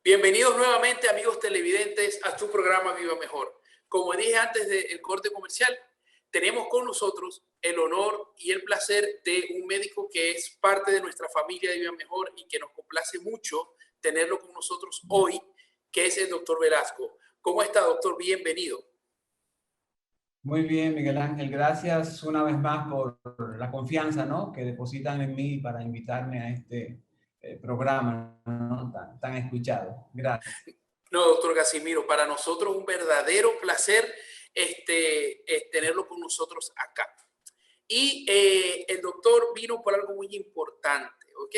Bienvenidos nuevamente, amigos televidentes, a tu programa Viva Mejor. Como dije antes del corte comercial, tenemos con nosotros el honor y el placer de un médico que es parte de nuestra familia de Viva Mejor y que nos complace mucho tenerlo con nosotros hoy, que es el doctor Velasco. ¿Cómo está, doctor? Bienvenido. Muy bien, Miguel Ángel. Gracias una vez más por la confianza, ¿no?, que depositan en mí para invitarme a este programa, ¿no?, tan escuchado. Gracias. No, doctor Casimiro, para nosotros un verdadero placer tenerlo con nosotros acá. Y el doctor vino por algo muy importante, ¿ok?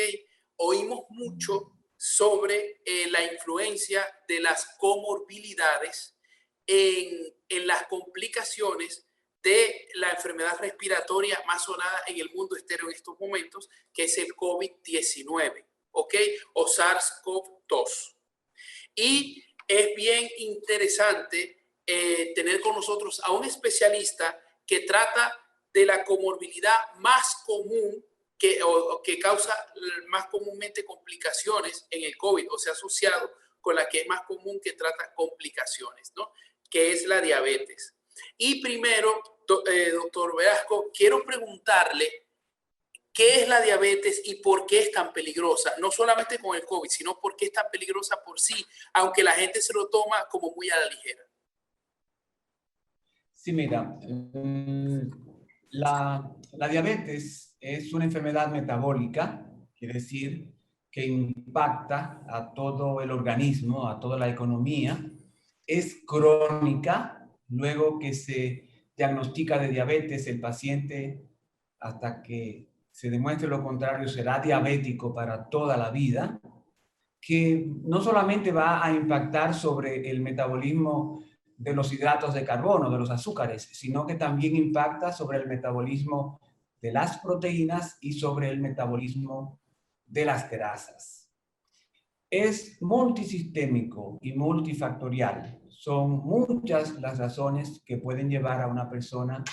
Oímos mucho sobre la influencia de las comorbilidades en las complicaciones de la enfermedad respiratoria más sonada en el mundo entero en estos momentos, que es el COVID-19, ¿ok? O SARS-CoV-2. Y es bien interesante tener con nosotros a un especialista que trata de la comorbilidad más común que causa más comúnmente complicaciones en el COVID, o sea, asociado con la que es más común que trata complicaciones, ¿no? Que es la diabetes. Y primero, doctor Velasco, quiero preguntarle ¿qué es la diabetes y por qué es tan peligrosa? No solamente con el COVID, sino por qué es tan peligrosa por sí, aunque la gente se lo toma como muy a la ligera. Sí, mira, la diabetes es una enfermedad metabólica, quiere decir que impacta a todo el organismo, a toda la economía. Es crónica, luego que se diagnostica de diabetes, el paciente, hasta que se demuestre lo contrario, será diabético para toda la vida, que no solamente va a impactar sobre el metabolismo de los hidratos de carbono, de los azúcares, sino que también impacta sobre el metabolismo de las proteínas y sobre el metabolismo de las grasas. Es multisistémico y multifactorial. Son muchas las razones que pueden llevar a una persona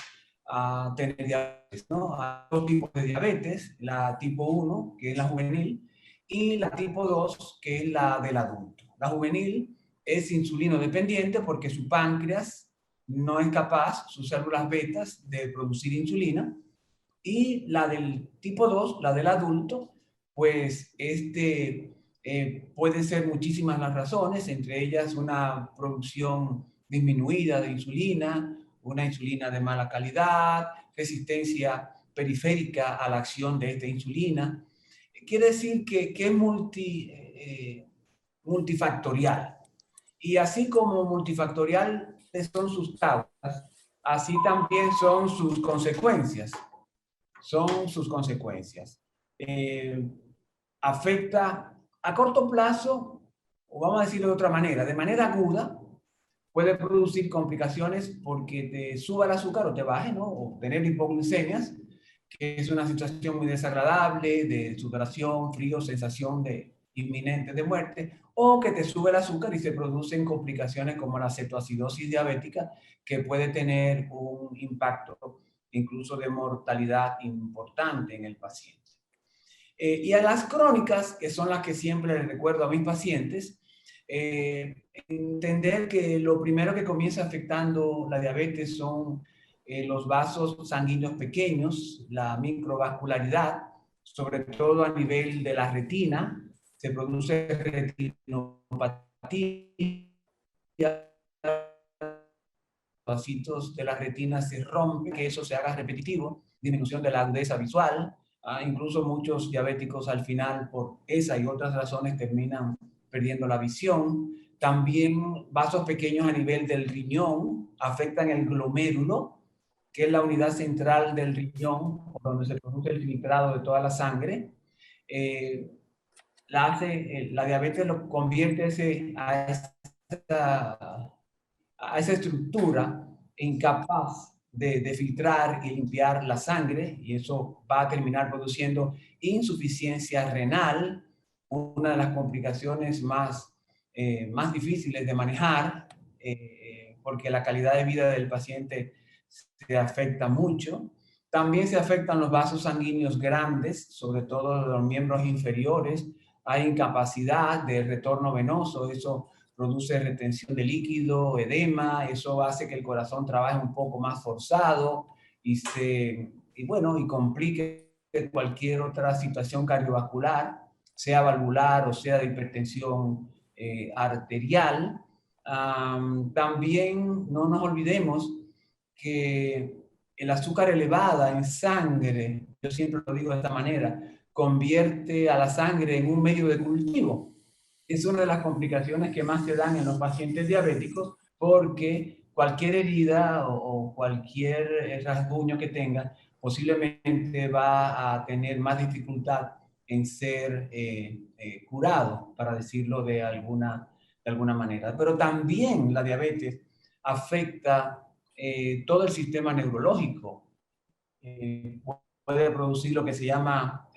a tener diabetes, ¿no? Hay dos tipos de diabetes, la tipo 1, que es la juvenil, y la tipo 2, que es la del adulto. La juvenil es insulino dependiente porque su páncreas no es capaz, sus células betas, de producir insulina. Y la del tipo 2, la del adulto, pues puede ser muchísimas las razones, entre ellas una producción disminuida de insulina, una insulina de mala calidad, resistencia periférica a la acción de esta insulina. Quiere decir que es multifactorial. Y así como multifactorial son sus causas, así también son sus consecuencias. Afecta a corto plazo, o vamos a decirlo de otra manera, de manera aguda, puede producir complicaciones porque te suba el azúcar o te baje, ¿no? O tener hipoglucemias, que es una situación muy desagradable de sudoración, frío, sensación de inminente de muerte, o que te sube el azúcar y se producen complicaciones como la cetoacidosis diabética, que puede tener un impacto incluso de mortalidad importante en el paciente. Y a las crónicas, que son las que siempre les recuerdo a mis pacientes, entender que lo primero que comienza afectando la diabetes son los vasos sanguíneos pequeños, la microvascularidad, sobre todo a nivel de la retina, se produce retinopatía, los vasitos de la retina se rompen, que eso se haga repetitivo, disminución de la agudeza visual, incluso muchos diabéticos al final por esa y otras razones terminan perdiendo la visión. También vasos pequeños a nivel del riñón afectan el glomérulo, que es la unidad central del riñón, donde se produce el filtrado de toda la sangre. La diabetes lo convierte a esa estructura incapaz de filtrar y limpiar la sangre, y eso va a terminar produciendo insuficiencia renal, una de las complicaciones más difíciles de manejar, porque la calidad de vida del paciente se afecta mucho. También se afectan los vasos sanguíneos grandes, sobre todo los miembros inferiores, hay incapacidad de retorno venoso, eso produce retención de líquido, edema, eso hace que el corazón trabaje un poco más forzado y bueno, y complique cualquier otra situación cardiovascular, sea valvular o sea de hipertensión arterial. También no nos olvidemos que el azúcar elevada en sangre, yo siempre lo digo de esta manera, convierte a la sangre en un medio de cultivo. Es una de las complicaciones que más se dan en los pacientes diabéticos porque cualquier herida o cualquier rasguño que tenga posiblemente va a tener más dificultad en ser curado, para decirlo de alguna manera. Pero también la diabetes afecta todo el sistema neurológico. Puede producir lo que se llama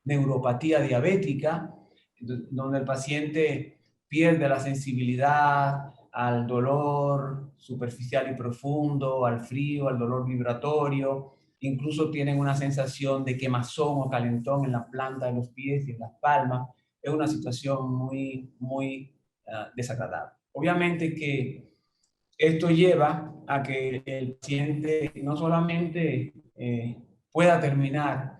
neuropatía diabética, donde el paciente pierde la sensibilidad al dolor superficial y profundo, al frío, al dolor vibratorio. Incluso tienen una sensación de quemazón o calentón en la planta de los pies y en las palmas. Es una situación muy desagradable. Obviamente que esto lleva a que el paciente no solamente pueda terminar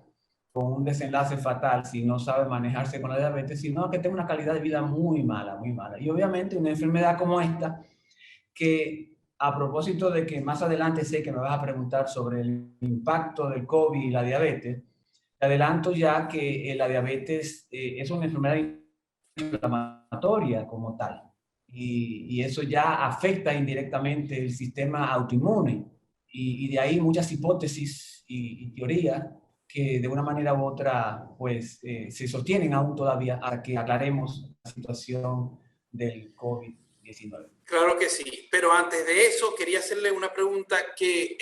con un desenlace fatal si no sabe manejarse con la diabetes, sino que tenga una calidad de vida muy mala, muy mala. Y obviamente una enfermedad como esta, que a propósito de que más adelante sé que me vas a preguntar sobre el impacto del COVID y la diabetes, te adelanto ya que la diabetes es una enfermedad inflamatoria como tal. Y eso ya afecta indirectamente el sistema autoinmune. Y de ahí muchas hipótesis y teorías que de una manera u otra pues se sostienen aún todavía hasta que aclaremos la situación del COVID-19. Claro que sí, pero antes de eso quería hacerle una pregunta que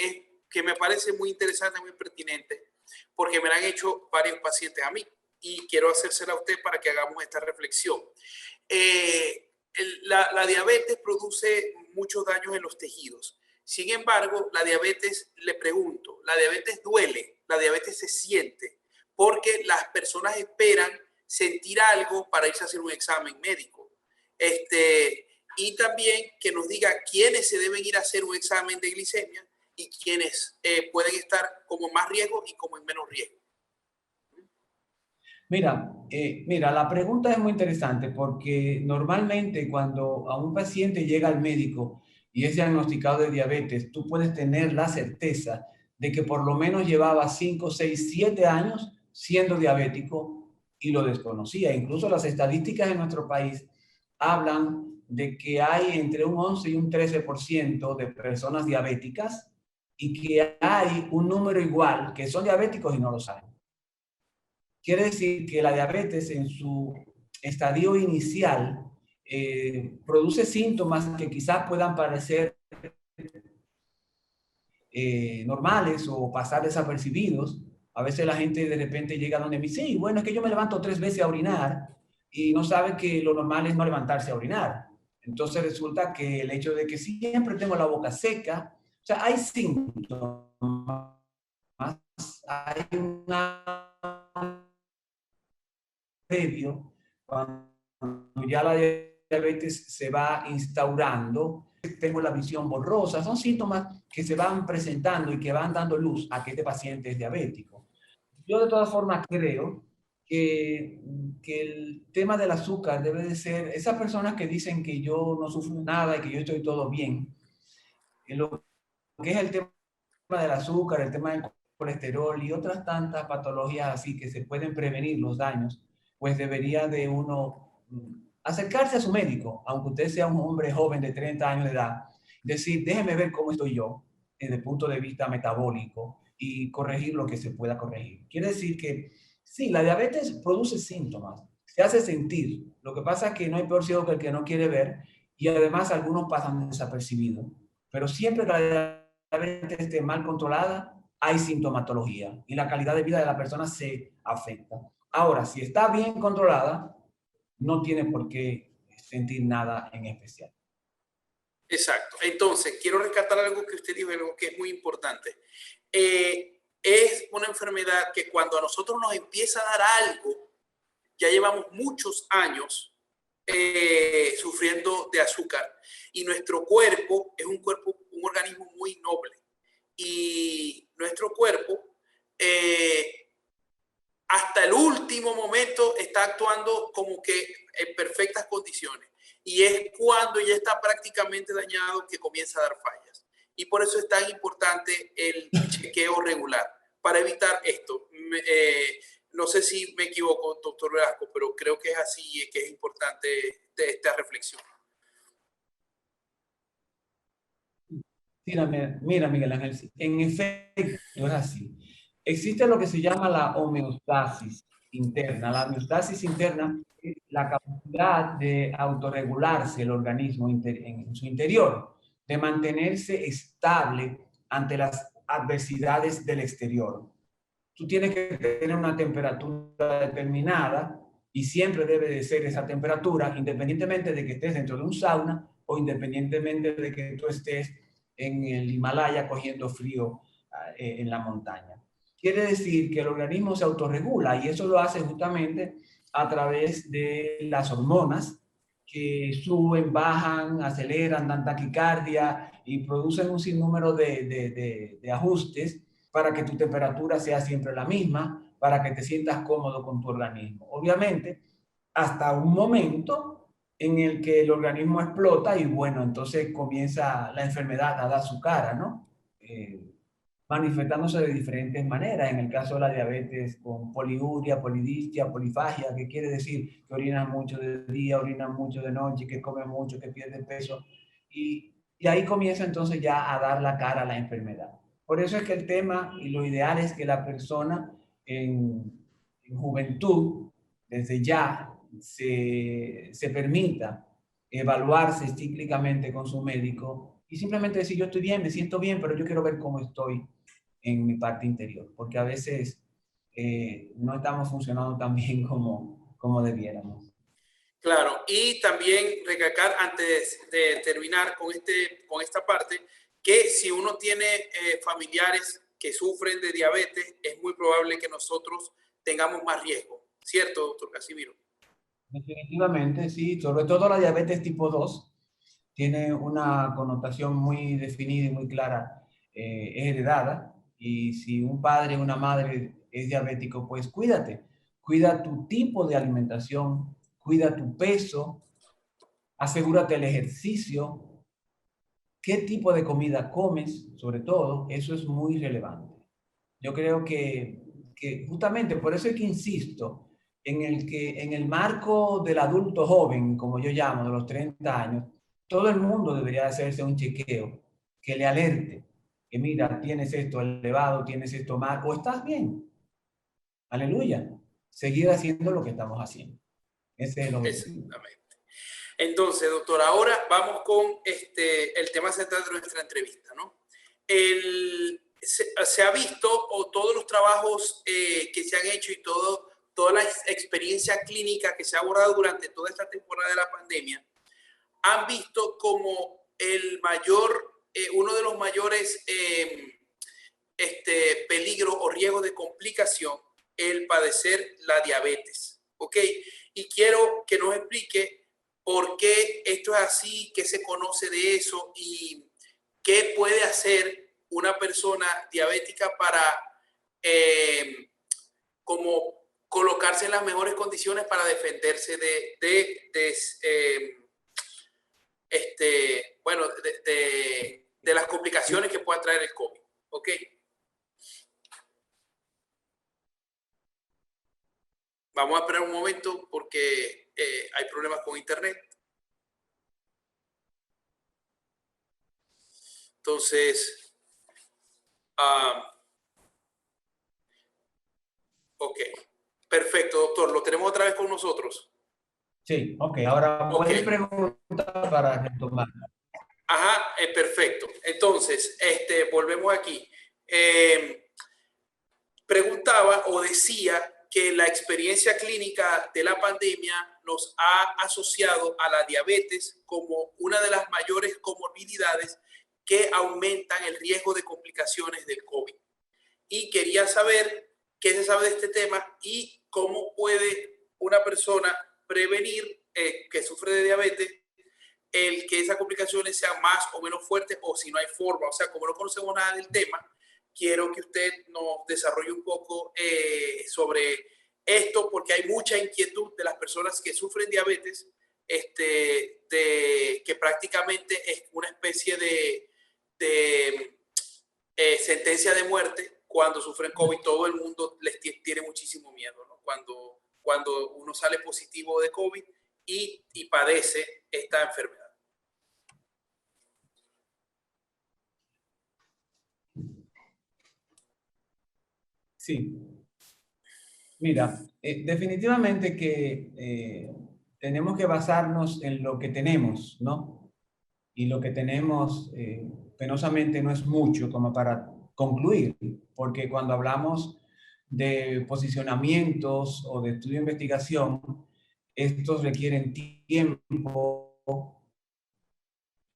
me parece muy interesante, muy pertinente, porque me la han hecho varios pacientes a mí y quiero hacérsela a usted para que hagamos esta reflexión. La diabetes produce muchos daños en los tejidos. Sin embargo, la diabetes, le pregunto, ¿la diabetes duele? ¿La diabetes se siente? Porque las personas esperan sentir algo para irse a hacer un examen médico. Y también que nos diga quiénes se deben ir a hacer un examen de glicemia y quiénes pueden estar como más riesgo y como en menos riesgo. Mira, la pregunta es muy interesante porque normalmente cuando a un paciente llega al médico y es diagnosticado de diabetes, tú puedes tener la certeza de que por lo menos llevaba 5, 6, 7 años siendo diabético y lo desconocía. Incluso las estadísticas en nuestro país hablan de que hay entre un 11 y un 13% de personas diabéticas y que hay un número igual que son diabéticos y no lo saben. Quiere decir que la diabetes en su estadio inicial produce síntomas que quizás puedan parecer normales o pasar desapercibidos. A veces la gente de repente llega donde me dice, sí, bueno, es que yo me levanto 3 veces a orinar y no sabe que lo normal es no levantarse a orinar. Entonces resulta que el hecho de que siempre tengo la boca seca, o sea, hay síntomas, hay una previo, cuando ya la diabetes se va instaurando, tengo la visión borrosa, son síntomas que se van presentando y que van dando luz a que este paciente es diabético. Yo de todas formas creo que el tema del azúcar debe de ser, esas personas que dicen que yo no sufro nada y que yo estoy todo bien, lo que es el tema del azúcar, el tema del colesterol y otras tantas patologías así que se pueden prevenir los daños, pues debería de uno acercarse a su médico, aunque usted sea un hombre joven de 30 años de edad, decir, déjeme ver cómo estoy yo desde el punto de vista metabólico y corregir lo que se pueda corregir. Quiere decir que sí, la diabetes produce síntomas, se hace sentir. Lo que pasa es que no hay peor ciego que el que no quiere ver y además algunos pasan desapercibidos. Pero siempre que la diabetes esté mal controlada, hay sintomatología y la calidad de vida de la persona se afecta. Ahora, si está bien controlada, no tiene por qué sentir nada en especial. Exacto. Entonces, quiero rescatar algo que usted dijo, algo que es muy importante. Es una enfermedad que cuando a nosotros nos empieza a dar algo, ya llevamos muchos años sufriendo de azúcar y nuestro cuerpo es un organismo muy noble y nuestro cuerpo hasta el último momento está actuando como que en perfectas condiciones y es cuando ya está prácticamente dañado que comienza a dar fallas y por eso es tan importante el chequeo regular para evitar esto. No sé si me equivoco, doctor Velasco, pero creo que es así y que es importante esta reflexión. Mira, Miguel Ángel, en efecto es así. Existe lo que se llama la homeostasis interna. La homeostasis interna es la capacidad de autorregularse el organismo en su interior, de mantenerse estable ante las adversidades del exterior. Tú tienes que tener una temperatura determinada y siempre debe de ser esa temperatura, independientemente de que estés dentro de un sauna o independientemente de que tú estés en el Himalaya cogiendo frío en la montaña. Quiere decir que el organismo se autorregula y eso lo hace justamente a través de las hormonas que suben, bajan, aceleran, dan taquicardia y producen un sinnúmero de ajustes para que tu temperatura sea siempre la misma, para que te sientas cómodo con tu organismo. Obviamente, hasta un momento en el que el organismo explota y bueno, entonces comienza la enfermedad a dar su cara, ¿no? Manifestándose de diferentes maneras. En el caso de la diabetes con poliuria, polidistia, polifagia, que quiere decir que orinan mucho de día, orinan mucho de noche, que comen mucho, que pierden peso. Y ahí comienza entonces ya a dar la cara a la enfermedad. Por eso es que el tema y lo ideal es que la persona en juventud, desde ya, se permita evaluarse cíclicamente con su médico y simplemente decir, yo estoy bien, me siento bien, pero yo quiero ver cómo estoy en mi parte interior, porque a veces no estamos funcionando tan bien como debiéramos. Claro, y también recalcar antes de terminar con esta parte, que si uno tiene familiares que sufren de diabetes, es muy probable que nosotros tengamos más riesgo, ¿cierto, doctor Casimiro? Definitivamente, sí, sobre todo la diabetes tipo 2 tiene una connotación muy definida y muy clara, es heredada, y si un padre o una madre es diabético, pues cuídate, cuida tu tipo de alimentación, cuida tu peso, asegúrate el ejercicio, qué tipo de comida comes, sobre todo, eso es muy relevante. Yo creo que justamente por eso es que insisto en el marco del adulto joven, como yo llamo, de los 30 años, todo el mundo debería hacerse un chequeo que le alerte, que mira, tienes esto elevado, tienes esto mal, o estás bien. Aleluya. Seguir haciendo lo que estamos haciendo. Ese es el objetivo. Exactamente. Entonces, doctor, ahora vamos con el tema central de nuestra entrevista, ¿no? Se ha visto, o todos los trabajos que se han hecho y toda la experiencia clínica que se ha abordado durante toda esta temporada de la pandemia, han visto como uno de los mayores peligros o riesgos de complicación el padecer la diabetes, ¿ok? Y quiero que nos explique por qué esto es así, qué se conoce de eso y qué puede hacer una persona diabética para como colocarse en las mejores condiciones para defenderse de las complicaciones que pueda traer el COVID. ¿Ok? Vamos a esperar un momento porque hay problemas con internet. Entonces, ok. Perfecto, doctor. Lo tenemos otra vez con nosotros. Sí, ok. Ahora puedes Ok. preguntar para retomar. Ajá, perfecto. Entonces, volvemos aquí. Preguntaba o decía que la experiencia clínica de la pandemia nos ha asociado a la diabetes como una de las mayores comorbilidades que aumentan el riesgo de complicaciones del COVID. Y quería saber qué se sabe de este tema y cómo puede una una persona prevenir que sufre de diabetes, el que esas complicaciones sean más o menos fuertes, o si no hay forma, o sea, como no conocemos nada del tema, quiero que usted nos desarrolle un poco sobre esto, porque hay mucha inquietud de las personas que sufren diabetes, que prácticamente es una especie de sentencia de muerte cuando sufren COVID. Todo el mundo les tiene muchísimo miedo, ¿no? Cuando uno sale positivo de COVID y padece esta enfermedad. Sí, mira, definitivamente que tenemos que basarnos en lo que tenemos, ¿no? Y lo que tenemos, penosamente, no es mucho como para concluir, porque cuando hablamos de posicionamientos o de estudio de investigación, estos requieren tiempo,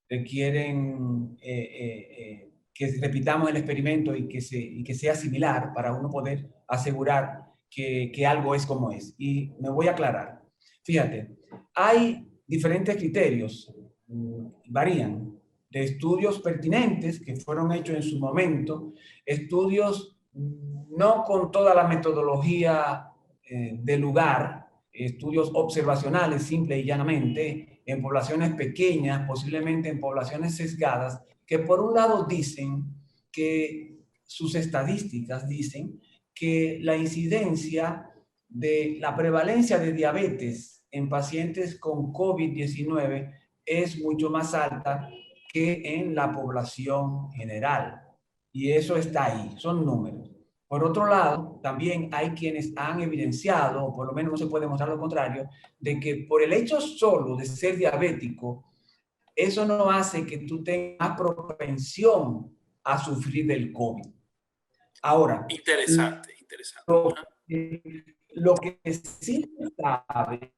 requieren que repitamos el experimento y que sea similar para uno poder asegurar que algo es como es. Y me voy a aclarar. Fíjate, hay diferentes criterios, varían de estudios pertinentes que fueron hechos en su momento, estudios no con toda la metodología del lugar, estudios observacionales simple y llanamente, en poblaciones pequeñas, posiblemente en poblaciones sesgadas, que por un lado dicen que sus estadísticas dicen que la incidencia de la prevalencia de diabetes en pacientes con COVID-19 es mucho más alta que en la población general. Y eso está ahí, son números. Por otro lado, también hay quienes han evidenciado, o por lo menos no se puede mostrar lo contrario, de que por el hecho solo de ser diabético, eso no hace que tú tengas propensión a sufrir del COVID. Ahora, Interesante, interesante. Lo que sí se sabe,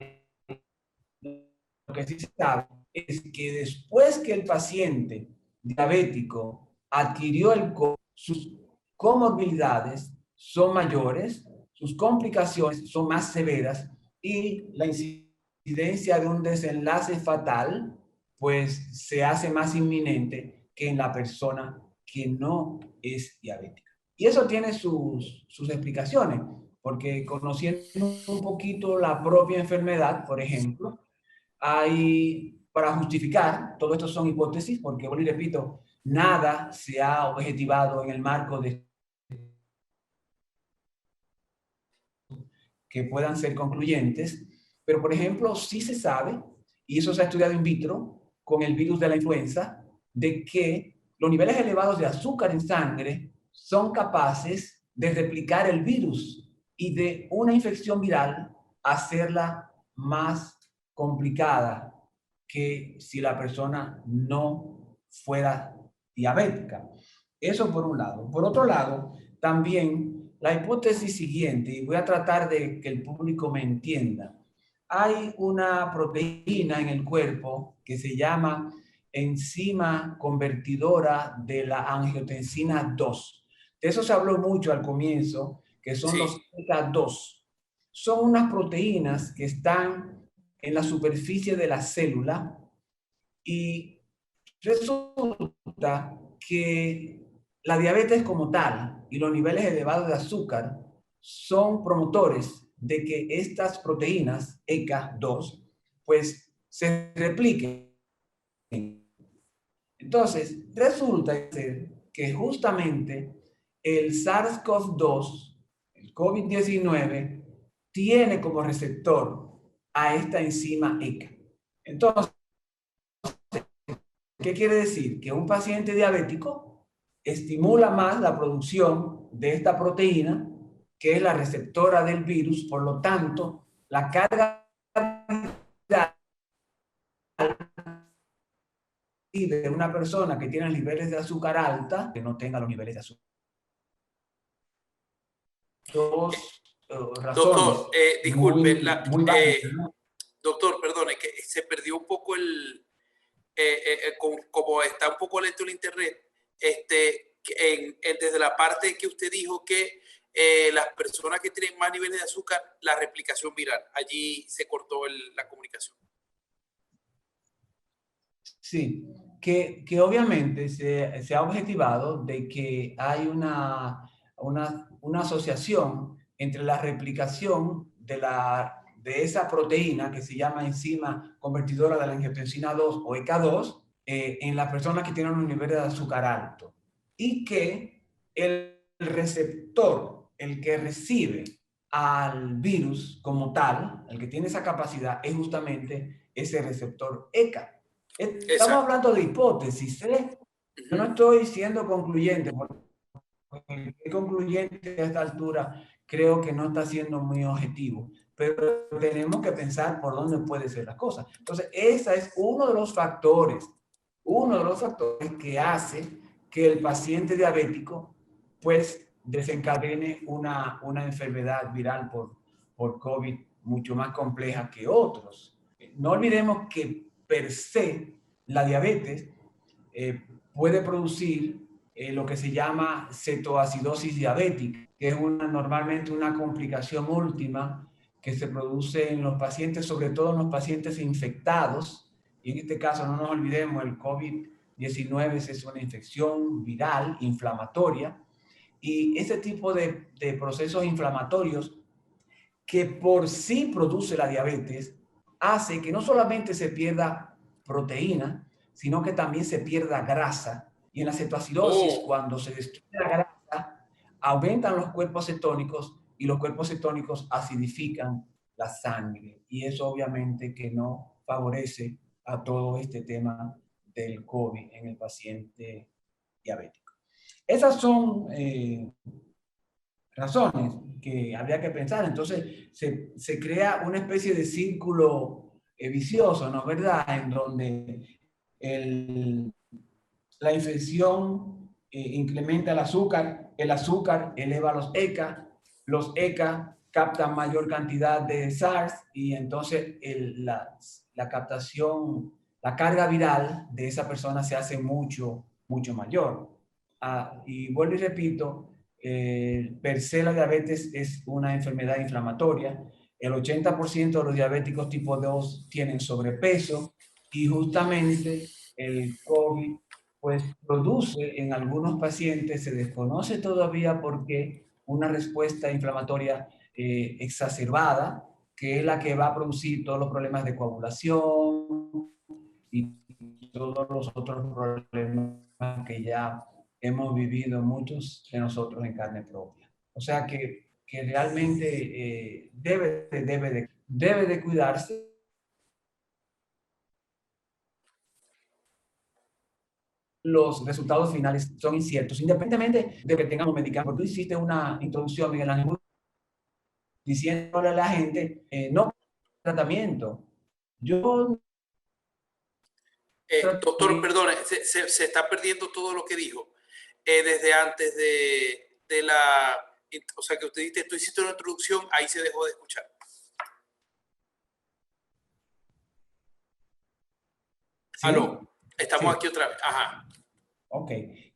lo que sí se sabe es que después que el paciente diabético adquirió el COVID, sus comorbilidades son mayores, sus complicaciones son más severas y la incidencia de un desenlace fatal pues se hace más inminente que en la persona que no es diabética. Y eso tiene sus explicaciones, porque conociendo un poquito la propia enfermedad, por ejemplo, hay, para justificar, todo esto son hipótesis, porque, bueno, y repito, nada se ha objetivado en el marco de que puedan ser concluyentes, pero, por ejemplo, sí se sabe, y eso se ha estudiado in vitro con el virus de la influenza, de que los niveles elevados de azúcar en sangre son capaces de replicar el virus y de una infección viral hacerla más complicada que si la persona no fuera diabética. Eso por un lado. Por otro lado, también la hipótesis siguiente, y voy a tratar de que el público me entienda. Hay una proteína en el cuerpo que se llama enzima convertidora de la angiotensina 2. De eso se habló mucho al comienzo, que son los ECA2. Son unas proteínas que están en la superficie de la célula y resulta que la diabetes como tal y los niveles elevados de azúcar son promotores de que estas proteínas ECA2 pues se repliquen. Entonces, resulta que justamente el SARS-CoV-2, el COVID-19, tiene como receptor a esta enzima ECA. Entonces, ¿qué quiere decir? Que un paciente diabético estimula más la producción de esta proteína, que es la receptora del virus, por lo tanto, la carga de una persona que tiene niveles de azúcar alta, que no tenga los niveles de azúcar. Dos razones. Doctor, disculpe, muy básicas, ¿no? Doctor, perdone, que se perdió un poco como está un poco lento el internet, desde la parte que usted dijo que las personas que tienen más niveles de azúcar, la replicación viral. Allí se cortó la comunicación. Sí, que obviamente se ha objetivado de que hay una asociación entre la replicación de esa proteína que se llama enzima convertidora de la angiotensina 2 o ECA2 en las personas que tienen un nivel de azúcar alto y que el receptor, el que recibe al virus como tal, el que tiene esa capacidad, es justamente ese receptor ECA. Estamos Exacto. hablando de hipótesis, ¿eh? Yo no estoy siendo concluyente, porque el concluyente a esta altura creo que no está siendo muy objetivo, pero tenemos que pensar por dónde puede ser la cosa. Entonces, ese es uno de los factores que hace que el paciente diabético pues desencadene una enfermedad viral por COVID mucho más compleja que otros. No olvidemos que per se la diabetes puede producir lo que se llama cetoacidosis diabética, que es normalmente una complicación última que se produce en los pacientes, sobre todo en los pacientes infectados. Y en este caso, no nos olvidemos, el COVID-19 es una infección viral, inflamatoria, y ese tipo de procesos inflamatorios que por sí produce la diabetes hace que no solamente se pierda proteína, sino que también se pierda grasa. Y en la cetoacidosis, cuando se destruye la grasa, aumentan los cuerpos cetónicos y los cuerpos cetónicos acidifican la sangre. Y eso obviamente que no favorece a todo este tema del COVID en el paciente diabético. Esas son razones que habría que pensar. Entonces se crea una especie de círculo vicioso, ¿no es verdad? En donde la infección incrementa el azúcar eleva los ECA captan mayor cantidad de SARS y entonces la captación, la carga viral de esa persona se hace mucho mayor. Y vuelvo y repito, per se la diabetes es una enfermedad inflamatoria. El 80% de los diabéticos tipo 2 tienen sobrepeso y justamente el COVID pues produce en algunos pacientes, se desconoce todavía por qué, una respuesta inflamatoria exacerbada, que es la que va a producir todos los problemas de coagulación y todos los otros problemas que ya hemos vivido muchos de nosotros en carne propia. O sea que realmente debe de cuidarse. Los resultados finales son inciertos, independientemente de que tengamos medicamentos. Tú hiciste una introducción, Miguel Ángel, diciéndole a la gente, no tratamiento. Yo... Doctor, perdone, se está perdiendo todo lo que dijo. Desde antes de la... O sea, que usted dice, tú hiciste una introducción, ahí se dejó de escuchar. ¿Sí? Aló, estamos aquí otra vez. Ajá. Ok,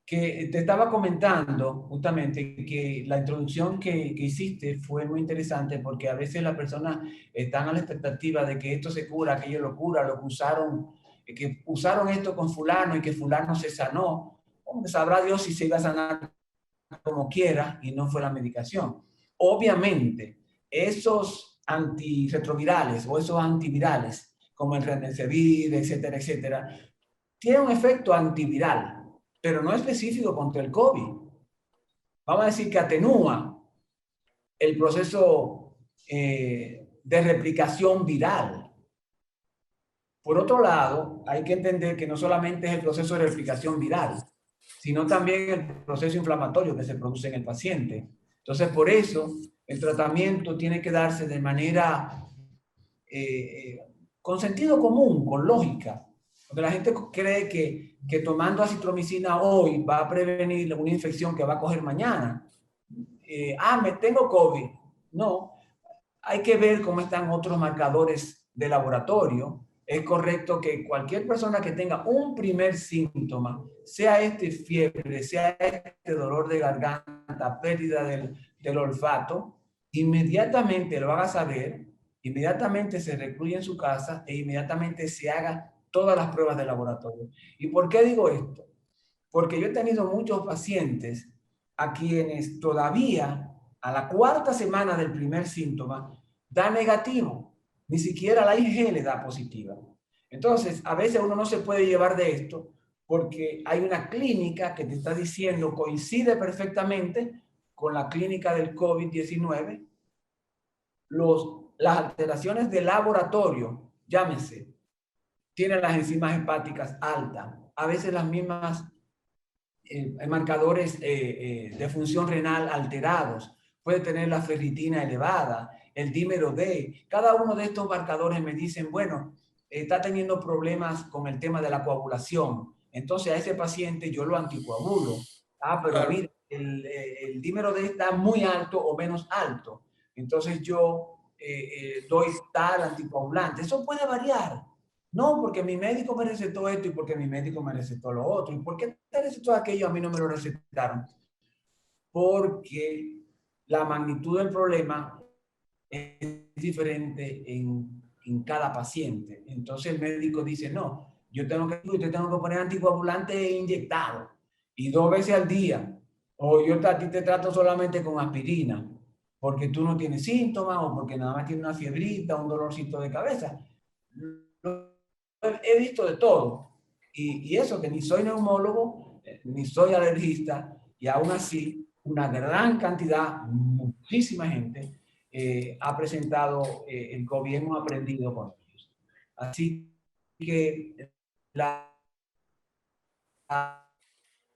que te estaba comentando justamente que la introducción que hiciste fue muy interesante porque a veces las personas están a la expectativa de que esto se cura, aquello lo cura, lo que usaron esto con fulano y que fulano se sanó. Hombre, sabrá Dios si se iba a sanar como quiera y no fue la medicación. Obviamente, esos antirretrovirales o esos antivirales, como el remdesivir, etcétera, etcétera, tienen un efecto antiviral, pero no específico contra el COVID. Vamos a decir que atenúa el proceso de replicación viral. Por otro lado, hay que entender que no solamente es el proceso de replicación viral, sino también el proceso inflamatorio que se produce en el paciente. Entonces, por eso, el tratamiento tiene que darse de manera con sentido común, con lógica. Porque la gente cree que tomando acitromicina hoy va a prevenir una infección que va a coger mañana. Me tengo COVID. No, hay que ver cómo están otros marcadores de laboratorio. Es correcto que cualquier persona que tenga un primer síntoma, sea este fiebre, sea este dolor de garganta, pérdida del olfato, inmediatamente lo haga saber, inmediatamente se recluya en su casa e inmediatamente se haga todas las pruebas de laboratorio. ¿Y por qué digo esto? Porque yo he tenido muchos pacientes a quienes todavía a la cuarta semana del primer síntoma da negativo, ni siquiera la IG le da positiva. Entonces, a veces uno no se puede llevar de esto porque hay una clínica que te está diciendo coincide perfectamente con la clínica del COVID-19, las alteraciones de laboratorio, llámese, tienen las enzimas hepáticas altas, a veces las mismas marcadores de función renal alterados, puede tener la ferritina elevada, el dímero D. Cada uno de estos marcadores me dicen, bueno, está teniendo problemas con el tema de la coagulación. Entonces a ese paciente yo lo anticoagulo. Ah, pero Claro. mira, el dímero D está muy alto o menos alto. Entonces yo doy tal anticoagulante. Eso puede variar. No, porque mi médico me recetó esto y porque mi médico me recetó lo otro. ¿Y por qué te recetó aquello? A mí no me lo recetaron. Porque la magnitud del problema es diferente en cada paciente. Entonces el médico dice, no, yo tengo que poner anticoagulante inyectado y 2 veces al día. O yo a ti te trato solamente con aspirina porque tú no tienes síntomas o porque nada más tienes una fiebrita, un dolorcito de cabeza. He visto de todo. Y eso que ni soy neumólogo, ni soy alergista, y aún así una gran cantidad, muchísima gente, ha presentado, el gobierno ha aprendido con ellos. Así que la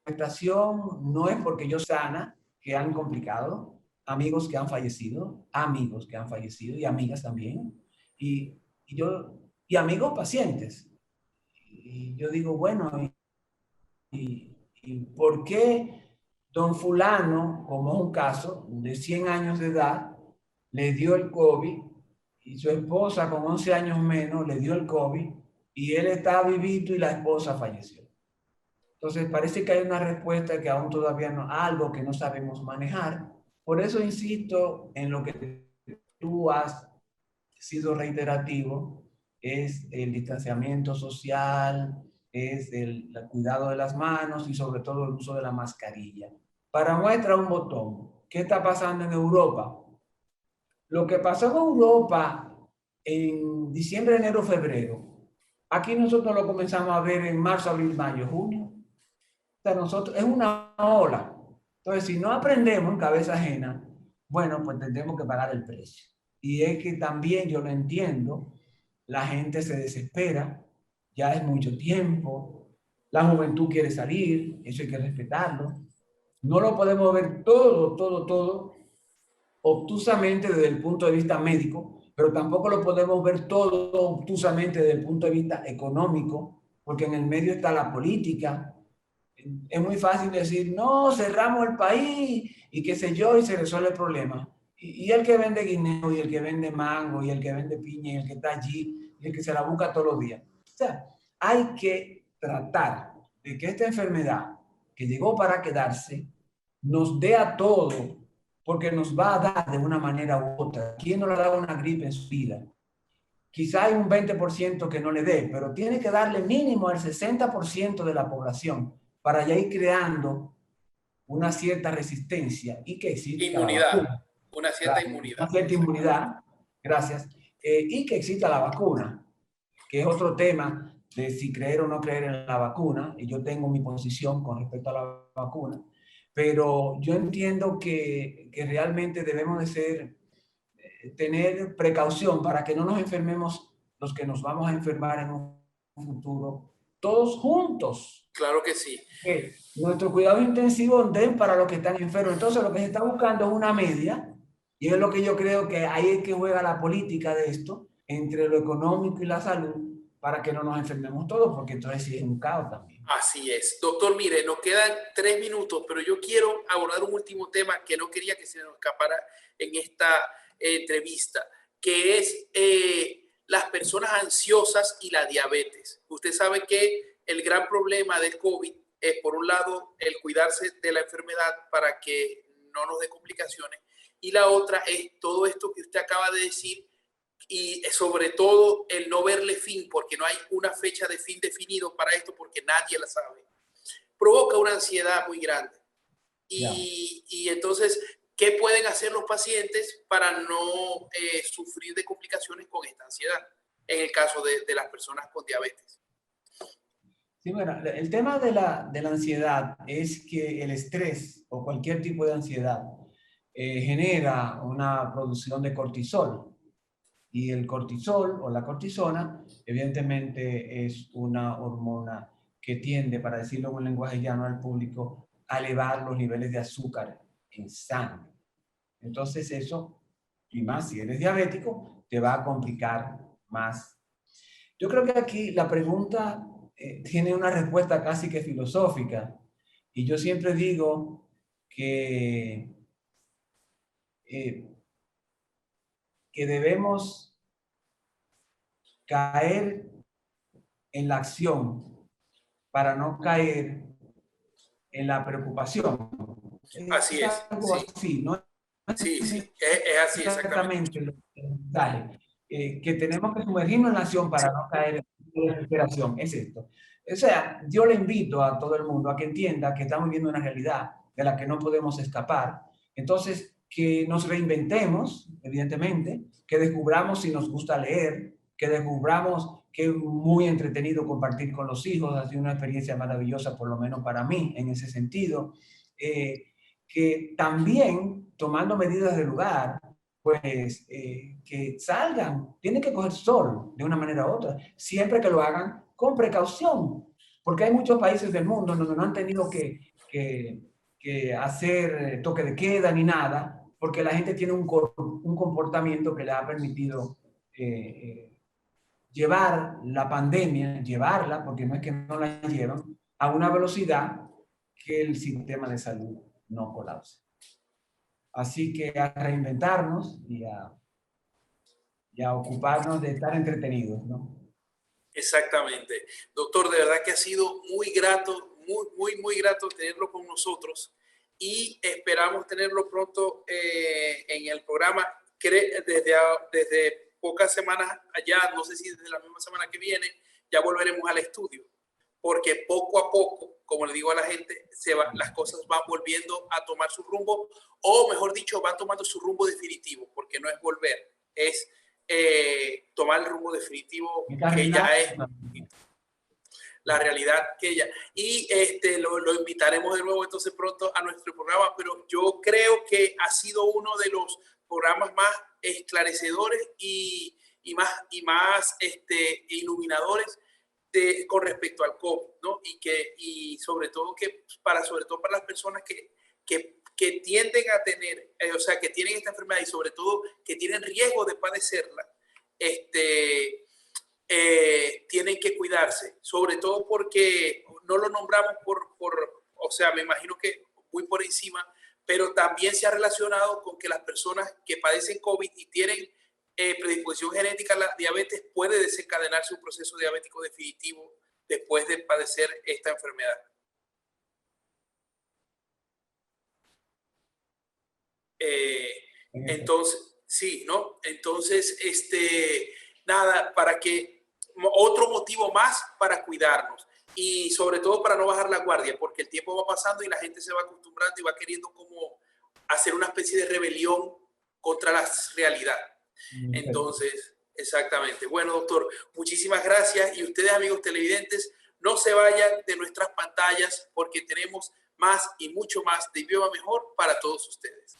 afectación no es porque yo sana, que han complicado, amigos que han fallecido y amigas también, y, y amigos pacientes. Y yo digo, bueno, ¿y por qué don fulano, como es un caso, de 100 años de edad, le dio el COVID y su esposa con 11 años menos le dio el COVID y él está vivito y la esposa falleció? Entonces parece que hay una respuesta que aún todavía no, algo que no sabemos manejar. Por eso insisto en lo que tú has sido reiterativo, es el distanciamiento social, es el cuidado de las manos y sobre todo el uso de la mascarilla. Para muestra un botón, ¿qué está pasando en Europa? Lo que pasó en Europa en diciembre, enero, febrero, aquí nosotros lo comenzamos a ver en marzo, abril, mayo, junio. O sea, nosotros, es una ola. Entonces, si no aprendemos en cabeza ajena, bueno, pues tendremos que pagar el precio. Y es que también yo lo entiendo, la gente se desespera, ya es mucho tiempo, la juventud quiere salir, eso hay que respetarlo. No lo podemos ver todo obtusamente desde el punto de vista médico, pero tampoco lo podemos ver todo obtusamente desde el punto de vista económico, porque en el medio está la política. Es muy fácil decir, no, cerramos el país y qué sé yo, y se resuelve el problema. Y el que vende guineo, y el que vende mango, y el que vende piña, y el que está allí, y el que se la busca todos los días. O sea, hay que tratar de que esta enfermedad que llegó para quedarse nos dé a todos, porque nos va a dar de una manera u otra. ¿Quién no le ha dado una gripe en su vida? Quizá hay un 20% que no le dé, pero tiene que darle mínimo al 60% de la población para ya ir creando una cierta resistencia y que exista la Inmunidad, vacuna. una cierta Claro, inmunidad, una cierta exactamente. inmunidad, gracias, y que exista la vacuna, que es otro tema de si creer o no creer en la vacuna, y yo tengo mi posición con respecto a la vacuna, pero yo entiendo que realmente debemos de ser, tener precaución para que no nos enfermemos los que nos vamos a enfermar en un futuro, todos juntos. Claro que sí. Nuestro cuidado intensivo den para los que están enfermos. Entonces, lo que se está buscando es una media, y es lo que yo creo que ahí es que juega la política de esto, entre lo económico y la salud, para que no nos enfermemos todos, porque entonces sí es un caos también. Así es. Doctor, mire, nos quedan 3 minutos, pero yo quiero abordar un último tema que no quería que se nos escapara en esta entrevista, que es las personas ansiosas y la diabetes. Usted sabe que el gran problema del COVID es, por un lado, el cuidarse de la enfermedad para que no nos dé complicaciones, y la otra es todo esto que usted acaba de decir y sobre todo el no verle fin, porque no hay una fecha de fin definido para esto, porque nadie la sabe. Provoca una ansiedad muy grande. Y entonces, ¿qué pueden hacer los pacientes para no sufrir de complicaciones con esta ansiedad? En el caso de las personas con diabetes. Sí, bueno, el tema de la ansiedad es que el estrés o cualquier tipo de ansiedad genera una producción de cortisol. Y el cortisol o la cortisona, evidentemente, es una hormona que tiende, para decirlo en un lenguaje llano al público, a elevar los niveles de azúcar en sangre. Entonces eso, y más si eres diabético, te va a complicar más. Yo creo que aquí la pregunta tiene una respuesta casi que filosófica. Y yo siempre digo que debemos caer en la acción para no caer en la preocupación. Así es, Algo sí. así, ¿no? Sí, sí, es así exactamente. Que tenemos que sumergirnos en la acción para no caer en la desesperación. Es esto. O sea, yo le invito a todo el mundo a que entienda que estamos viviendo una realidad de la que no podemos escapar. Entonces, que nos reinventemos, evidentemente, que descubramos si nos gusta leer, que descubramos que es muy entretenido compartir con los hijos, ha sido una experiencia maravillosa, por lo menos para mí, en ese sentido. Que también, tomando medidas de lugar, pues que salgan, tienen que coger sol de una manera u otra, siempre que lo hagan con precaución, porque hay muchos países del mundo donde no han tenido que hacer toque de queda ni nada, porque la gente tiene un comportamiento que le ha permitido llevar la pandemia, llevarla, porque no es que no la llevan, a una velocidad que el sistema de salud no colapse. Así que a reinventarnos y a ocuparnos de estar entretenidos, ¿no? Exactamente. Doctor, de verdad que ha sido muy grato, muy grato tenerlo con nosotros y esperamos tenerlo pronto en el programa. Desde pocas semanas allá, no sé si desde la misma semana que viene, ya volveremos al estudio, porque poco a poco, como le digo a la gente, las cosas van volviendo a tomar su rumbo, o mejor dicho, van tomando su rumbo definitivo, porque no es volver, es tomar el rumbo definitivo que ya es la realidad que ella. Y lo invitaremos de nuevo entonces pronto a nuestro programa, pero yo creo que ha sido uno de los programas más esclarecedores y más iluminadores con respecto al COVID, ¿no? Y sobre todo para las personas que tienden a tener, o sea, que tienen esta enfermedad y sobre todo que tienen riesgo de padecerla, tienen que cuidarse, sobre todo porque no lo nombramos o sea, me imagino que muy por encima, pero también se ha relacionado con que las personas que padecen COVID y tienen predisposición genética a la diabetes puede desencadenarse un proceso diabético definitivo después de padecer esta enfermedad. Entonces, sí, ¿no? Entonces, nada, para que otro motivo más para cuidarnos y sobre todo para no bajar la guardia, porque el tiempo va pasando y la gente se va acostumbrando y va queriendo como hacer una especie de rebelión contra la realidad. Entonces, exactamente. Bueno, doctor, muchísimas gracias y ustedes, amigos televidentes, no se vayan de nuestras pantallas porque tenemos más y mucho más de Viva Mejor para todos ustedes.